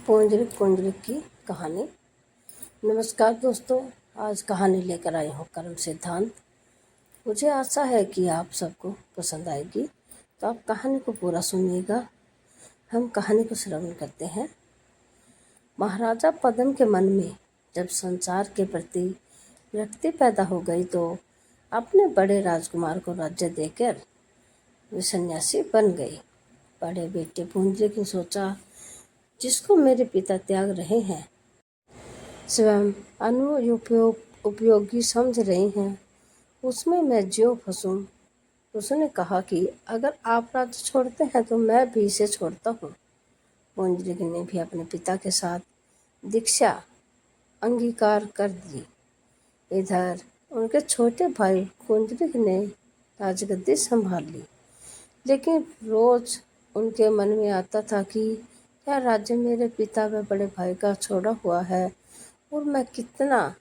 पुंजरिक पुंजरिक की कहानी। नमस्कार दोस्तों, आज कहानी लेकर आई हूँ कर्म सिद्धांत। मुझे आशा है कि आप सबको पसंद आएगी, तो आप कहानी को पूरा सुनिएगा। हम कहानी को श्रवण करते हैं। महाराजा पद्म के मन में जब संसार के प्रति विरक्ति पैदा हो गई तो अपने बड़े राजकुमार को राज्य देकर वे सन्यासी बन गई। बड़े बेटे पुंजरिक ने सोचा, जिसको मेरे पिता त्याग रहे हैं, स्वयं उपयोगी समझ रहे हैं, उसमें मैं ज्यों फंसूं। उसने कहा कि अगर आप राज्य छोड़ते हैं तो मैं भी इसे छोड़ता हूँ। पुंजरिक ने भी अपने पिता के साथ दीक्षा अंगीकार कर दी। इधर उनके छोटे भाई पुंजरिक ने राजगद्दी संभाल ली, लेकिन रोज उनके मन में आता था कि क्या राज्य मेरे पिता व बड़े भाई का छोड़ा हुआ है, और मैं कितना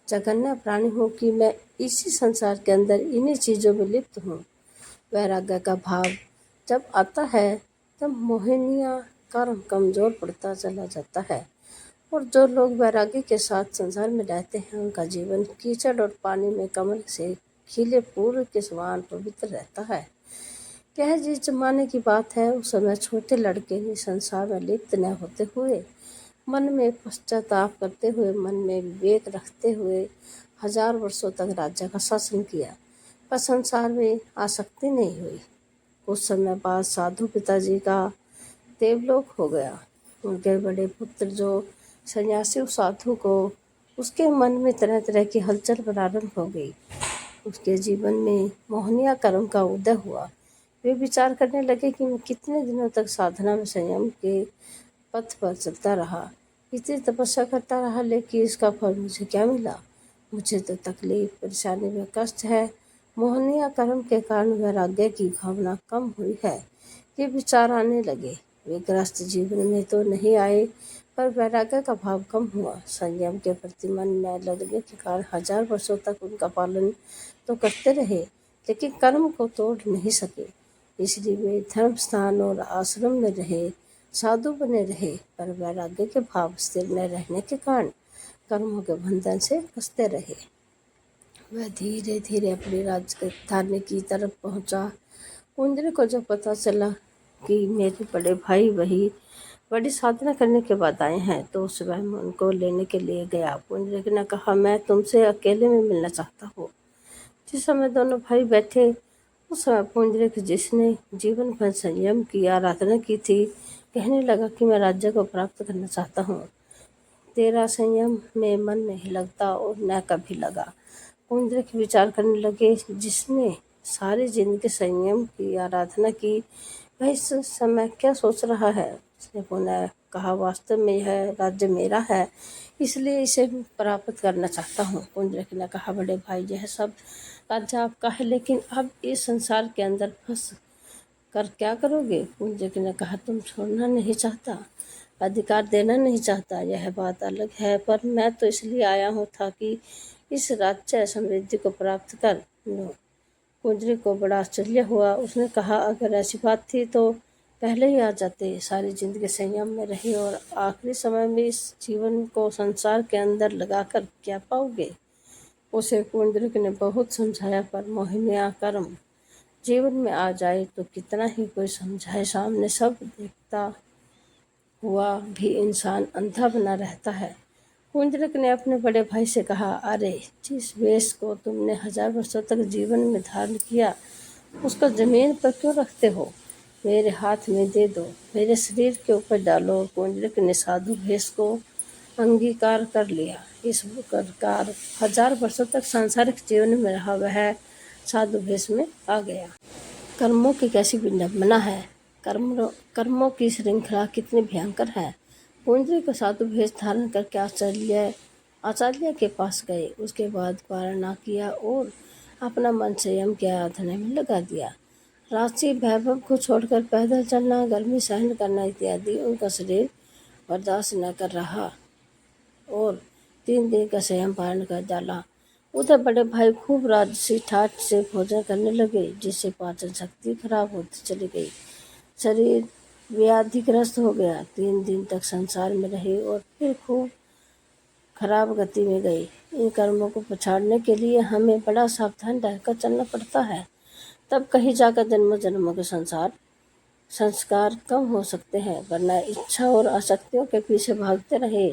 जघन्य प्राणी हूँ कि मैं इसी संसार के अंदर इन्हीं चीज़ों में लिप्त हूँ। वैराग्य का भाव जब आता है तब मोहिनिया कर्म कमजोर पड़ता चला जाता है, और जो लोग वैराग्य के साथ संसार में रहते हैं उनका जीवन कीचड़ और पानी में कमल से खिले फूल के समान पवित्र रहता है। यह जिस जमाने की बात है, उस समय छोटे लड़के ने संसार में लिप्त न होते हुए, मन में पश्चाताप करते हुए, मन में विवेक रखते हुए 1000 वर्षों तक राज्य का शासन किया, पर संसार में आसक्ति नहीं हुई। कुछ समय बाद साधु पिताजी का देवलोक हो गया। उनके बड़े पुत्र जो सन्यासी साधु को उसके मन में तरह तरह की हलचल प्रारंभ हो गई। उसके जीवन में मोहनिया कर्म का उदय हुआ। वे विचार करने लगे कि मैं कितने दिनों तक साधना में संयम के पथ पर चलता रहा, इतनी तपस्या करता रहा, लेकिन इसका फल मुझे क्या मिला। मुझे तो तकलीफ, परेशानी व कष्ट है। मोहनिया कर्म के कारण वैराग्य की भावना कम हुई है। ये विचार आने लगे। वे गृहस्थ जीवन में तो नहीं आए, पर वैराग्य का भाव कम हुआ। संयम के प्रति मन न लगने के कारण 1000 वर्षों तक उनका पालन तो करते रहे, लेकिन कर्म को तोड़ नहीं सके। इसलिए वे धर्म स्थान और आश्रम में रहे, साधु बने रहे, पर वैराग्य के भाव स्थिर न रहने के कारण कर्मों के बंधन से कसते रहे। वह धीरे धीरे अपनी राजधानी की तरफ पहुंचा। पुंजरिक को जब पता चला कि मेरे बड़े भाई वही बड़ी साधना करने के बाद आए हैं, तो स्वयं उनको लेने के लिए गया। पुंजरिक ने कहा, मैं तुमसे अकेले में मिलना चाहता हूँ। जिस समय दोनों भाई बैठे, उस समय पुंजरिक, जिसने जीवन भर संयम की आराधना की थी, कहने लगा कि मैं राज्य को प्राप्त करना चाहता हूँ। तेरा संयम में मन नहीं लगता और न कभी लगा। पुंजरिक विचार करने लगे, जिसने सारी जिंदगी संयम की आराधना की, वह इस समय क्या सोच रहा है। उसने पुनः कहा, वास्तव में यह राज्य मेरा है, इसलिए इसे प्राप्त करना चाहता हूँ। पुंजरिक ने कहा, बड़े भाई, यह सब राज्य आपका है, लेकिन अब इस संसार के अंदर फंस कर क्या करोगे। पुंजरिक ने कहा, तुम छोड़ना नहीं चाहता, अधिकार देना नहीं चाहता, यह बात अलग है, पर मैं तो इसलिए आया हूँ था कि इस राज्य समृद्धि को प्राप्त कर लूं। पुंजरिक को बड़ा आश्चर्य हुआ। उसने कहा, अगर ऐसी बात थी तो पहले ही आ जाते। सारी जिंदगी संयम में रहे और आखिरी समय में इस जीवन को संसार के अंदर लगाकर क्या पाओगे। उसे पुंजरिक ने बहुत समझाया, पर मोहिनिया कर्म जीवन में आ जाए तो कितना ही कोई समझाए, सामने सब देखता हुआ भी इंसान अंधा बना रहता है। पुंजरिक ने अपने बड़े भाई से कहा, अरे, जिस वेश को तुमने 1000 वर्षों तक जीवन में धारण किया, उसको जमीन पर क्यों रखते हो। मेरे हाथ में दे दो, मेरे शरीर के ऊपर डालो। पुंजरिक ने साधु वेश को अंगीकार कर लिया। इस प्रकार 1000 वर्षों तक सांसारिक जीवन में रहा वह साधु वेश में आ गया। कर्मों की कैसी विडंबना है, कर्मों की श्रृंखला कितनी भयंकर है। पुंजरिक को साधु वेश धारण करके आचार्य के पास गए। उसके बाद पारणा किया और अपना मन संयम की आराधना में लगा दिया। राशि वैभव को छोड़कर पैदल चलना, गर्मी सहन करना इत्यादि उनका शरीर बर्दाश्त न कर रहा और 3 दिन का संयम पालन कर डाला। उधर बड़े भाई खूब राजसी ठाठ से भोजन करने लगे, जिससे पाचन शक्ति खराब होती चली गई। शरीर व्याधिग्रस्त हो गया। 3 दिन तक संसार में रहे और फिर खूब खराब गति में गई। इन कर्मों को पछाड़ने के लिए हमें बड़ा सावधान रहकर चलना पड़ता है। तब कहीं जाकर जन्मों जन्मों के संस्कार कम हो सकते हैं, वरना इच्छा और आसक्तियों के पीछे भागते रहे,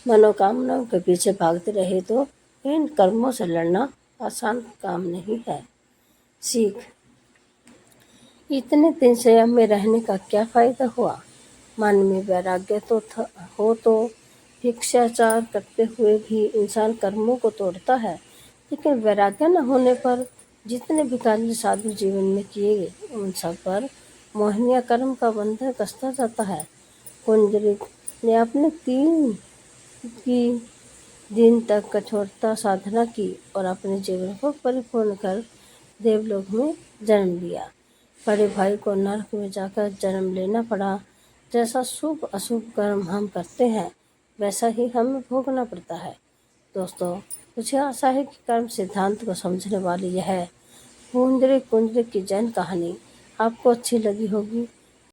मनोकामनाओं के पीछे भागते रहे तो इन कर्मों से लड़ना आसान काम नहीं है। सीख, इतने दिन संयम में रहने का क्या फायदा हुआ। मन में वैराग्य हो तो भिक्षाचार करते हुए भी इंसान कर्मों को तोड़ता है, लेकिन वैराग्य न होने पर जितने भी कार्य साधु जीवन में किए गए उन सब पर मोहनिया कर्म का बंधन कसता जाता है। पुंडरीक ने अपने 3 दिन तक कठोरता साधना की और अपने जीवन को परिपूर्ण कर देवलोक में जन्म लिया। बड़े भाई को नरक में जाकर जन्म लेना पड़ा। जैसा शुभ अशुभ कर्म हम करते हैं वैसा ही हमें भोगना पड़ता है। दोस्तों, मुझे आशा है कि कर्म सिद्धांत को समझने वाली यह पुंडरीक की जैन कहानी आपको अच्छी लगी होगी।